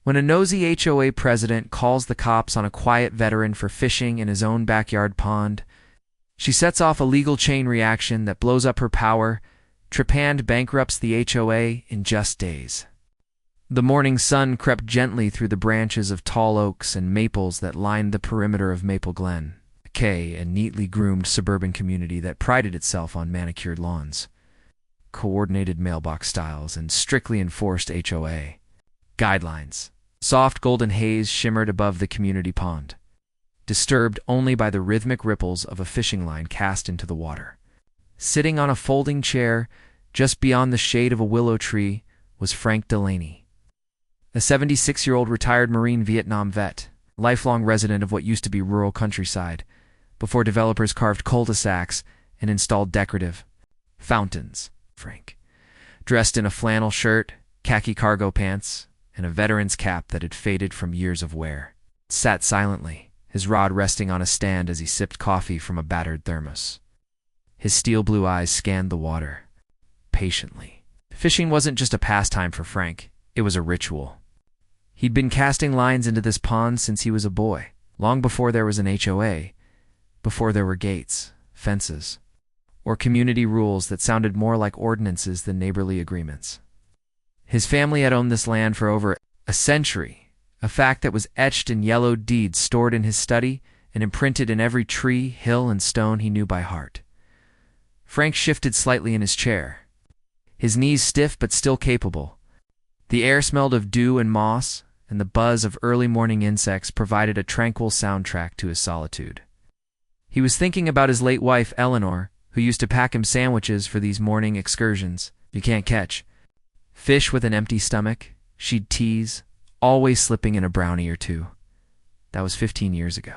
When a nosy HOA president calls the cops on a quiet veteran for fishing in his own backyard pond, she sets off a legal chain reaction that blows up her power. Trepand bankrupts the HOA in just days. The morning sun crept gently through the branches of tall oaks and maples that lined the perimeter of Maple Glen, a neatly groomed suburban community that prided itself on manicured lawns, coordinated mailbox styles, and strictly enforced HOA guidelines. Soft golden haze shimmered above the community pond, disturbed only by the rhythmic ripples of a fishing line cast into the water. Sitting on a folding chair just beyond the shade of a willow tree was Frank Delaney, a 76-year-old retired Marine Vietnam vet, lifelong resident of what used to be rural countryside, before developers carved cul-de-sacs and installed decorative fountains. Frank, dressed in a flannel shirt, khaki cargo pants, and a veteran's cap that had faded from years of wear, sat silently, his rod resting on a stand as he sipped coffee from a battered thermos. His steel blue eyes scanned the water, patiently. Fishing wasn't just a pastime for Frank, it was a ritual. He'd been casting lines into this pond since he was a boy, long before there was an HOA, before there were gates, fences, or community rules that sounded more like ordinances than neighborly agreements. His family had owned this land for over a century, a fact that was etched in yellowed deeds stored in his study and imprinted in every tree, hill, and stone he knew by heart. Frank shifted slightly in his chair, his knees stiff but still capable. The air smelled of dew and moss, and the buzz of early morning insects provided a tranquil soundtrack to his solitude. He was thinking about his late wife, Eleanor, who used to pack him sandwiches for these morning excursions you can't catch. Fish with an empty stomach, she'd tease, always slipping in a brownie or two. That was 15 years ago.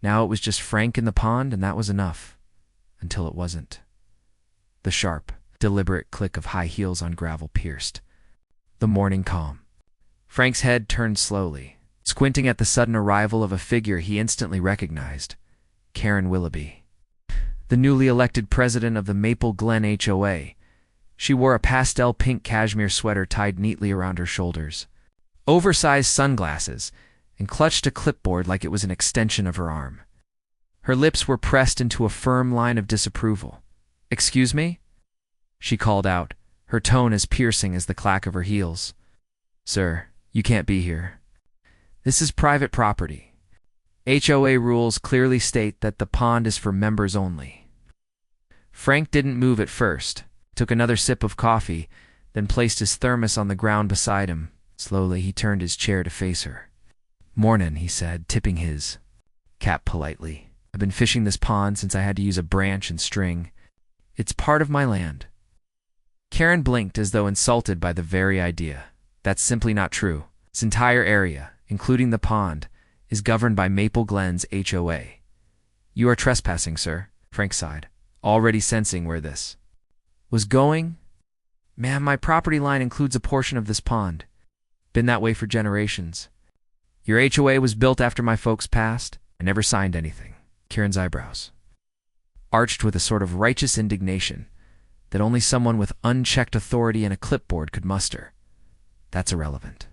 Now it was just Frank in the pond, and that was enough. Until it wasn't. The sharp, deliberate click of high heels on gravel pierced the morning calm. Frank's head turned slowly, squinting at the sudden arrival of a figure he instantly recognized, Karen Willoughby, the newly elected president of the Maple Glen HOA. She wore a pastel pink cashmere sweater tied neatly around her shoulders, oversized sunglasses, and clutched a clipboard like it was an extension of her arm. Her lips were pressed into a firm line of disapproval. "Excuse me?" she called out, her tone as piercing as the clack of her heels. "Sir, you can't be here. This is private property. HOA rules clearly state that the pond is for members only." Frank didn't move at first, took another sip of coffee, then placed his thermos on the ground beside him. Slowly, he turned his chair to face her. "Mornin'," he said, tipping his cap politely. "I've been fishing this pond since I had to use a branch and string. It's part of my land." Karen blinked as though insulted by the very idea. "That's simply not true. This entire area, including the pond, is governed by Maple Glen's HOA. You are trespassing, sir," Frank sighed, already sensing where this was going. "Ma'am, my property line includes a portion of this pond. Been that way for generations. Your HOA was built after my folks passed. I never signed anything." Karen's eyebrows arched with a sort of righteous indignation that only someone with unchecked authority and a clipboard could muster. "That's irrelevant.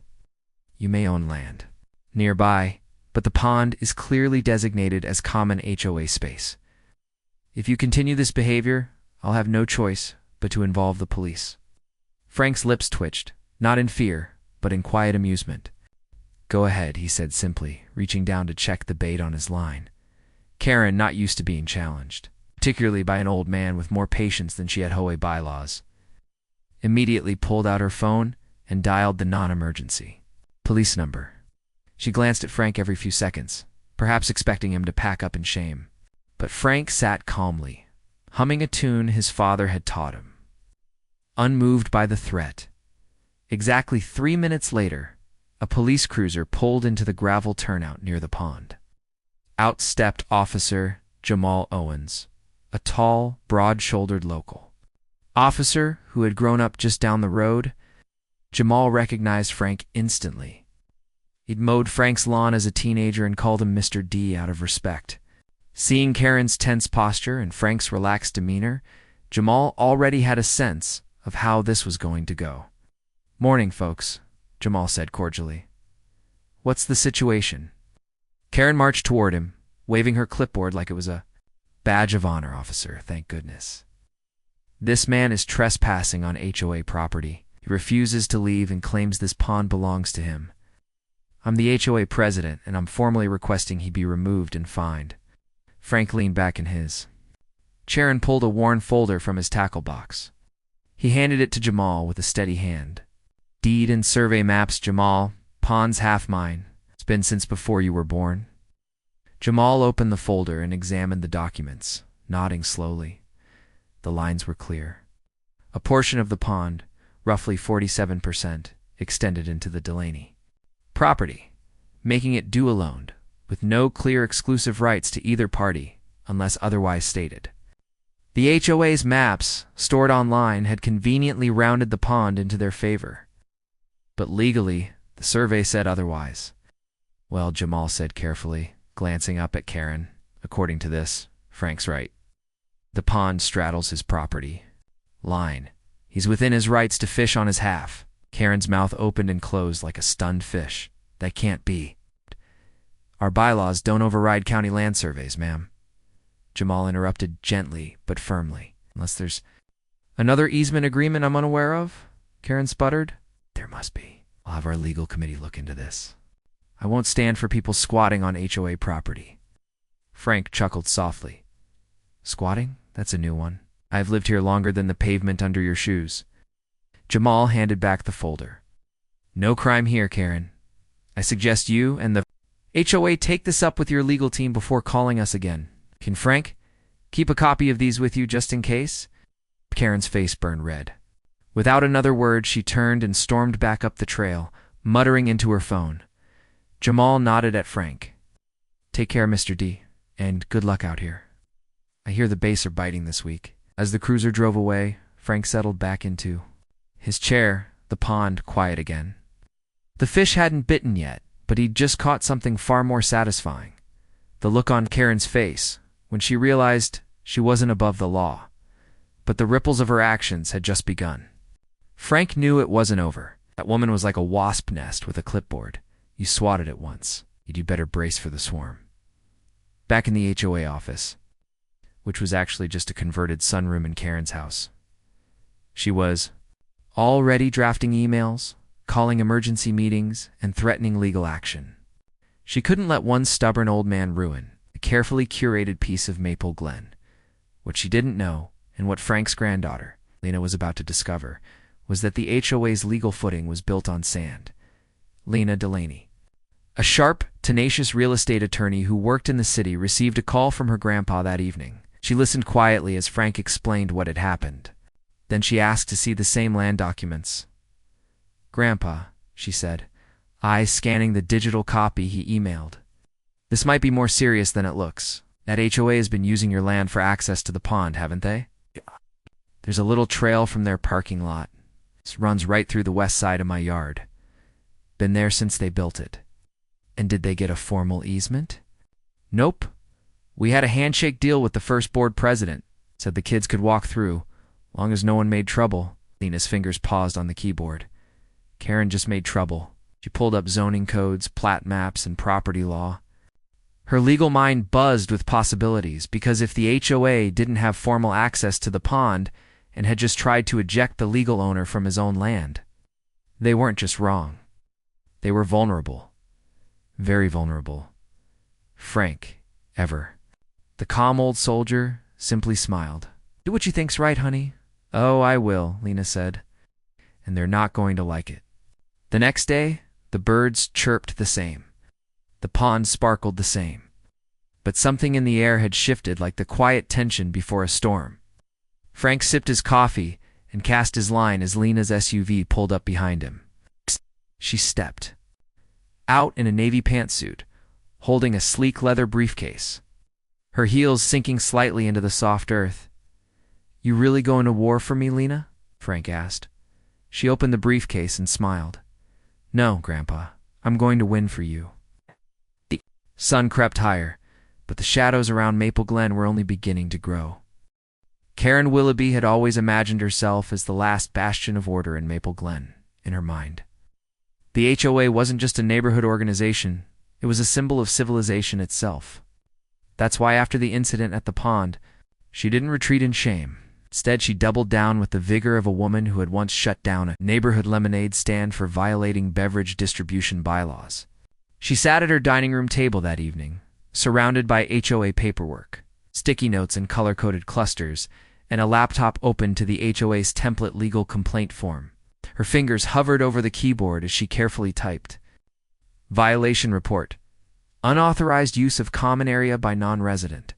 You may own land nearby, but the pond is clearly designated as common HOA space. If you continue this behavior, I'll have no choice but to involve the police." Frank's lips twitched, not in fear, but in quiet amusement. "Go ahead," he said simply, reaching down to check the bait on his line. Karen, not used to being challenged, particularly by an old man with more patience than she had HOA bylaws, immediately pulled out her phone and dialed the non-emergency police number. She glanced at Frank every few seconds, perhaps expecting him to pack up in shame. But Frank sat calmly, humming a tune his father had taught him, unmoved by the threat. Exactly 3 minutes later, a police cruiser pulled into the gravel turnout near the pond. Out stepped Officer Jamal Owens, a tall, broad-shouldered local. Officer who had grown up just down the road, Jamal recognized Frank instantly. He'd mowed Frank's lawn as a teenager and called him Mr. D out of respect. Seeing Karen's tense posture and Frank's relaxed demeanor, Jamal already had a sense of how this was going to go. "Morning, folks," Jamal said cordially. What's the situation? Karen marched toward him, waving her clipboard like it was a badge of honor, officer, thank goodness. This man is trespassing on HOA property. He refuses to leave and claims this pond belongs to him. I'm the HOA president, and I'm formally requesting he be removed and fined. Frank leaned back in his chair and pulled a worn folder from his tackle box. He handed it to Jamal with a steady hand. Deed and survey maps, Jamal. Pond's half mine. It's been since before you were born. Jamal opened the folder and examined the documents, nodding slowly. The lines were clear. A portion of the pond, roughly 47%, extended into the Delaney property, making it dual-owned, with no clear exclusive rights to either party, unless otherwise stated. The HOA's maps, stored online, had conveniently rounded the pond into their favor. But legally, the survey said otherwise. Well, Jamal said carefully, glancing up at Karen, according to this, Frank's right. The pond straddles his property line. He's within his rights to fish on his half. Karen's mouth opened and closed like a stunned fish. That can't be. Our bylaws don't override county land surveys, ma'am. Jamal interrupted gently but firmly. Unless there's another easement agreement I'm unaware of? Karen sputtered. There must be. I'll have our legal committee look into this. I won't stand for people squatting on HOA property. Frank chuckled softly. Squatting? That's a new one. I've lived here longer than the pavement under your shoes. Jamal handed back the folder. No crime here, Karen. I suggest you and the HOA take this up with your legal team before calling us again. Can Frank keep a copy of these with you just in case? Karen's face burned red. Without another word, she turned and stormed back up the trail, muttering into her phone. Jamal nodded at Frank. Take care, Mr. D, and good luck out here. I hear the bass are biting this week. As the cruiser drove away, Frank settled back into his chair, the pond quiet again. The fish hadn't bitten yet, but he'd just caught something far more satisfying. The look on Karen's face, when she realized she wasn't above the law. But the ripples of her actions had just begun. Frank knew it wasn't over. That woman was like a wasp nest with a clipboard. You swatted it once. You'd better brace for the swarm. Back in the HOA office, which was actually just a converted sunroom in Karen's house, she was already drafting emails, calling emergency meetings, and threatening legal action. She couldn't let one stubborn old man ruin a carefully curated piece of Maple Glen. What she didn't know, and what Frank's granddaughter, Lena, was about to discover, was that the HOA's legal footing was built on sand. Lena Delaney, a sharp, tenacious real estate attorney who worked in the city, received a call from her grandpa that evening. She listened quietly as Frank explained what had happened. Then she asked to see the same land documents. Grandpa, she said, eyes scanning the digital copy he emailed. This might be more serious than it looks. That HOA has been using your land for access to the pond, haven't they? There's a little trail from their parking lot. It runs right through the west side of my yard. Been there since they built it. And did they get a formal easement? Nope. We had a handshake deal with the first board president. Said the kids could walk through, long as no one made trouble. Lena's fingers paused on the keyboard. Karen just made trouble. She pulled up zoning codes, plat maps, and property law. Her legal mind buzzed with possibilities, because if the HOA didn't have formal access to the pond and had just tried to eject the legal owner from his own land, they weren't just wrong. They were vulnerable. Very vulnerable. Frank, ever. The calm old soldier simply smiled. Do what you think's right, honey. Oh, I will, Lena said. And they're not going to like it. The next day, the birds chirped the same. The pond sparkled the same. But something in the air had shifted like the quiet tension before a storm. Frank sipped his coffee and cast his line as Lena's SUV pulled up behind him. She stepped out in a navy pantsuit, holding a sleek leather briefcase, her heels sinking slightly into the soft earth. You really going to war for me, Lena? Frank asked. She opened the briefcase and smiled. No, Grandpa, I'm going to win for you. The sun crept higher, but the shadows around Maple Glen were only beginning to grow. Karen Willoughby had always imagined herself as the last bastion of order in Maple Glen, in her mind. The HOA wasn't just a neighborhood organization, it was a symbol of civilization itself. That's why after the incident at the pond, she didn't retreat in shame. Instead, she doubled down with the vigor of a woman who had once shut down a neighborhood lemonade stand for violating beverage distribution bylaws. She sat at her dining room table that evening, surrounded by HOA paperwork, sticky notes in color-coded clusters, and a laptop open to the HOA's template legal complaint form. Her fingers hovered over the keyboard as she carefully typed. Violation report. Unauthorized use of common area by non-resident.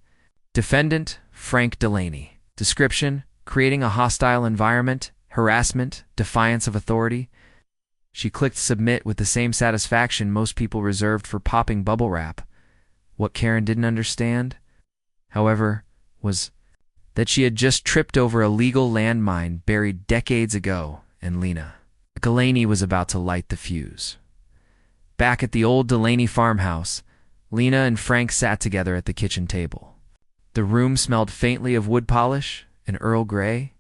Defendant, Frank Delaney. Description, creating a hostile environment, harassment, defiance of authority. She clicked submit with the same satisfaction most people reserved for popping bubble wrap. What Karen didn't understand, however, was that she had just tripped over a legal landmine buried decades ago, and Lena Delaney was about to light the fuse. Back at the old Delaney farmhouse, Lena and Frank sat together at the kitchen table. The room smelled faintly of wood polish and Earl Grey,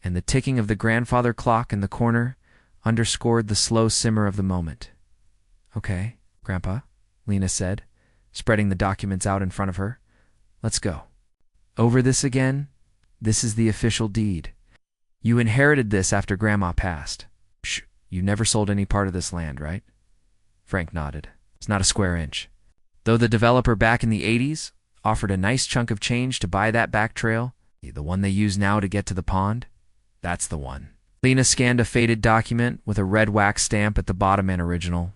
and the ticking of the grandfather clock in the corner underscored the slow simmer of the moment. "Okay, Grandpa," Lena said, spreading the documents out in front of her. "Let's go. Over this again? This is the official deed. You inherited this after Grandma passed. Psh, you never sold any part of this land, right?" Frank nodded. "It's not a square inch. Though the developer back in the 80s offered a nice chunk of change to buy that back trail, the one they use now to get to the pond, that's the one." Lena scanned a faded document with a red wax stamp at the bottom and original.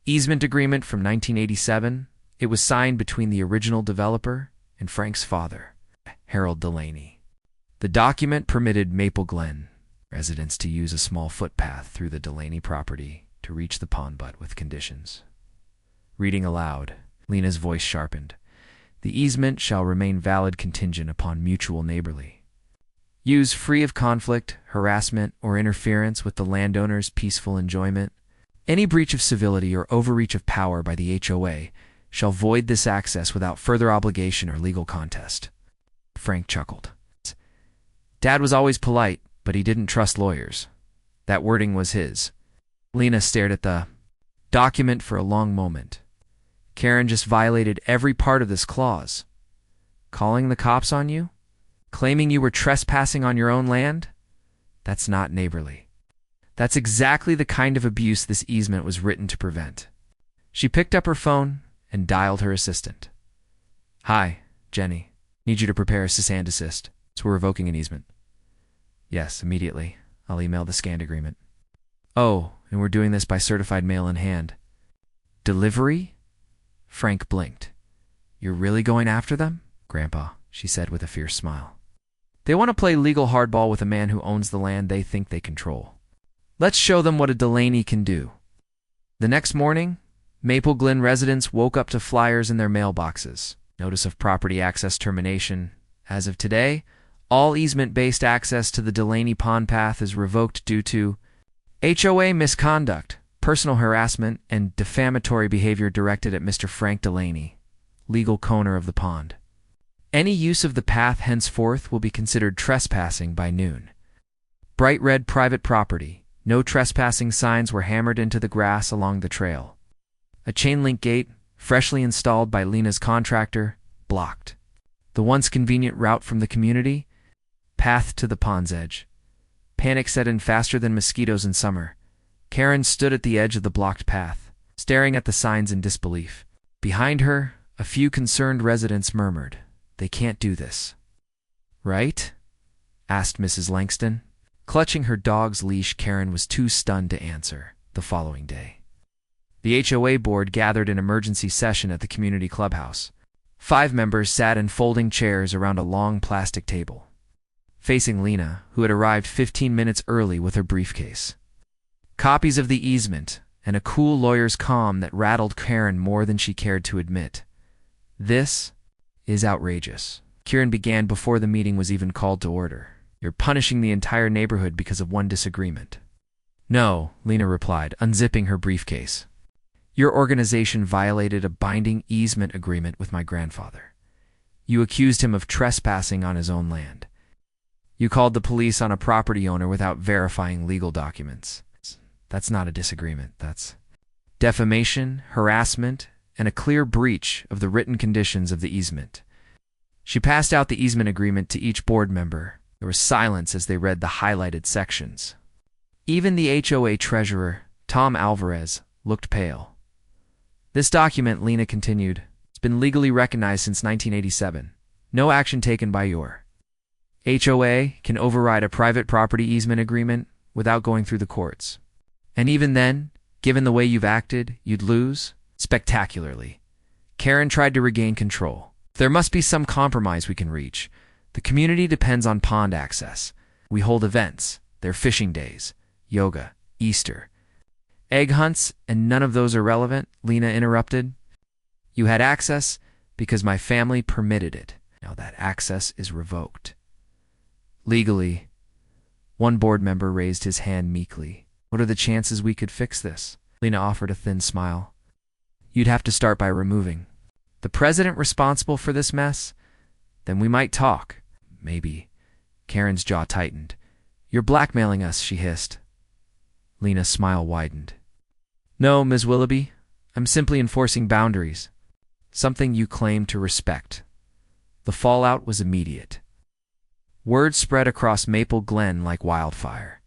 Easement agreement from 1987. It was signed between the original developer and Frank's father, Harold Delaney. The document permitted Maple Glen residents to use a small footpath through the Delaney property to reach the pond butt with conditions. Reading aloud, Lena's voice sharpened. "The easement shall remain valid contingent upon mutual neighborly use free of conflict, harassment, or interference with the landowner's peaceful enjoyment. Any breach of civility or overreach of power by the HOA shall void this access without further obligation or legal contest." Frank chuckled. Dad was always polite, but he didn't trust lawyers. That wording was his. Lena stared at the document for a long moment. Karen just violated every part of this clause. Calling the cops on you? Claiming you were trespassing on your own land? That's not neighborly. That's exactly the kind of abuse this easement was written to prevent. She picked up her phone and dialed her assistant. "Hi, Jenny. Need you to prepare a cease and desist. So we're revoking an easement." "Yes, immediately. I'll email the scanned agreement." "Oh, and we're doing this by certified mail in hand." "Delivery?" Frank blinked. "You're really going after them?" "Grandpa," she said with a fierce smile. "They want to play legal hardball with a man who owns the land they think they control. Let's show them what a Delaney can do." The next morning, Maple Glen residents woke up to flyers in their mailboxes. Notice of property access termination. As of today, all easement-based access to the Delaney Pond Path is revoked due to HOA misconduct, personal harassment, and defamatory behavior directed at Mr. Frank Delaney, legal owner of the pond. Any use of the path henceforth will be considered trespassing by noon. Bright red private property. No trespassing signs were hammered into the grass along the trail. A chain-link gate, freshly installed by Lena's contractor, blocked the once convenient route from the community path to the pond's edge. Panic set in faster than mosquitoes in summer. Karen stood at the edge of the blocked path, staring at the signs in disbelief. Behind her, a few concerned residents murmured, "They can't do this." "Right?" asked Mrs. Langston. Clutching her dog's leash, Karen was too stunned to answer. The following day, the HOA board gathered in emergency session at the community clubhouse. 5 members sat in folding chairs around a long plastic table, facing Lena, who had arrived 15 minutes early with her briefcase. Copies of the easement, and a cool lawyer's calm that rattled Karen more than she cared to admit. "This is outrageous." Karen began before the meeting was even called to order. "You're punishing the entire neighborhood because of one disagreement." "No," Lena replied, unzipping her briefcase. "Your organization violated a binding easement agreement with my grandfather. You accused him of trespassing on his own land. You called the police on a property owner without verifying legal documents. That's not a disagreement. That's defamation, harassment, and a clear breach of the written conditions of the easement. She passed out the easement agreement to each board member. There was silence as they read the highlighted sections. Even the HOA treasurer, Tom Alvarez, looked pale. This document, Lena continued, has been legally recognized since 1987. No action taken by your HOA can override a private property easement agreement without going through the courts. And even then, given the way you've acted, you'd lose spectacularly. Karen tried to regain control. There must be some compromise we can reach. The community depends on pond access. We hold events. They're fishing days, yoga, Easter, egg hunts, and none of those are relevant, Lena interrupted. You had access because my family permitted it. Now that access is revoked. Legally, one board member raised his hand meekly. What are the chances we could fix this? Lena offered a thin smile. You'd have to start by removing the president responsible for this mess. Then we might talk. Maybe. Karen's jaw tightened. You're blackmailing us, she hissed. Lena's smile widened. No, Ms. Willoughby. I'm simply enforcing boundaries. Something you claim to respect. The fallout was immediate. Word spread across Maple Glen like wildfire.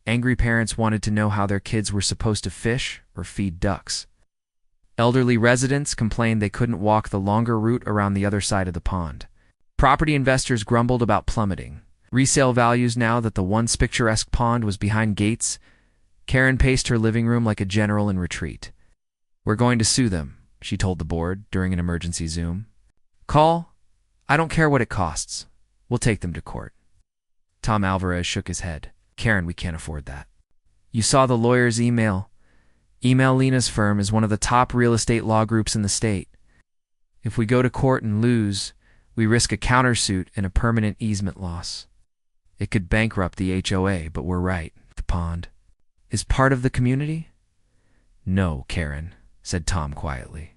Angry parents wanted to know how their kids were supposed to fish or feed ducks. Elderly residents complained they couldn't walk the longer route around the other side of the pond. Property investors grumbled about plummeting resale values now that the once picturesque pond was behind gates. Karen paced her living room like a general in retreat. We're going to sue them, she told the board during an emergency Zoom. Call? I don't care what it costs. We'll take them to court. Tom Alvarez shook his head. Karen, we can't afford that. You saw the lawyer's email. Email Lena's firm is one of the top real estate law groups in the state. If we go to court and lose, we risk a countersuit and a permanent easement loss. It could bankrupt the HOA, but we're right. The pond is part of the community? No, Karen, said Tom quietly.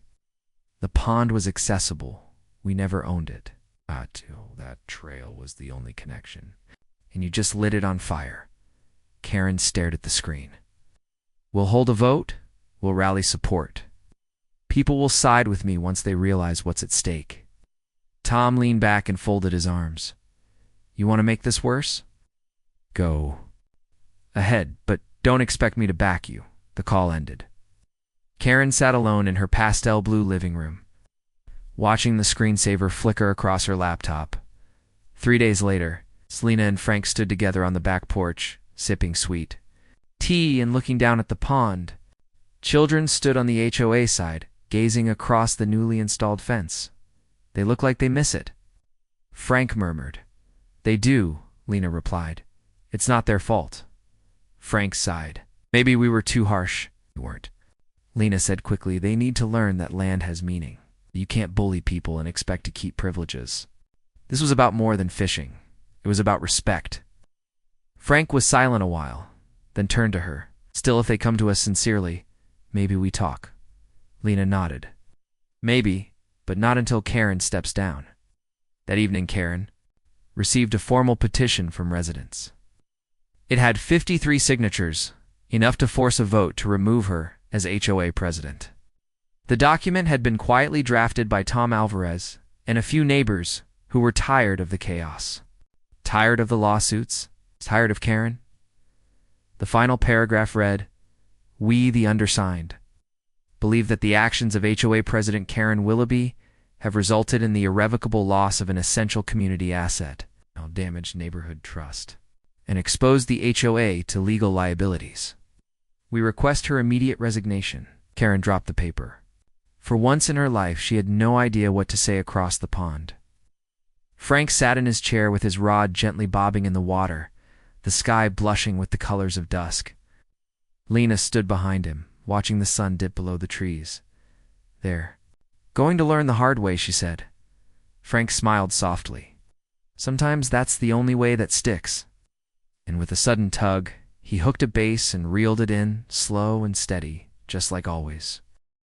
The pond was accessible. We never owned it. That trail was the only connection. And you just lit it on fire. Karen stared at the screen. We'll hold a vote. We'll rally support. People will side with me once they realize what's at stake. Tom leaned back and folded his arms. You want to make this worse? Go ahead, but don't expect me to back you. The call ended. Karen sat alone in her pastel blue living room, watching the screensaver flicker across her laptop. 3 days later, Selena and Frank stood together on the back porch, sipping sweet tea and looking down at the pond. Children stood on the HOA side, gazing across the newly installed fence. They look like they miss it. Frank murmured. They do, Lena replied. It's not their fault. Frank sighed. Maybe we were too harsh. We weren't. Lena said quickly, they need to learn that land has meaning. You can't bully people and expect to keep privileges. This was about more than fishing. It was about respect. Frank was silent a while, then turned to her. Still, if they come to us sincerely, maybe we talk. Lena nodded. Maybe, but not until Karen steps down. That evening, Karen received a formal petition from residents. It had 53 signatures, enough to force a vote to remove her as HOA president. The document had been quietly drafted by Tom Alvarez and a few neighbors who were tired of the chaos. Tired of the lawsuits? Tired of Karen? The final paragraph read, We, the undersigned, believe that the actions of HOA President Karen Willoughby have resulted in the irrevocable loss of an essential community asset, damaged neighborhood trust, and exposed the HOA to legal liabilities. We request her immediate resignation. Karen dropped the paper. For once in her life, she had no idea what to say across the pond. Frank sat in his chair with his rod gently bobbing in the water, the sky blushing with the colors of dusk. Lena stood behind him, watching the sun dip below the trees. There. Going to learn the hard way, she said. Frank smiled softly. Sometimes that's the only way that sticks. And with a sudden tug, he hooked a base and reeled it in, slow and steady, just like always.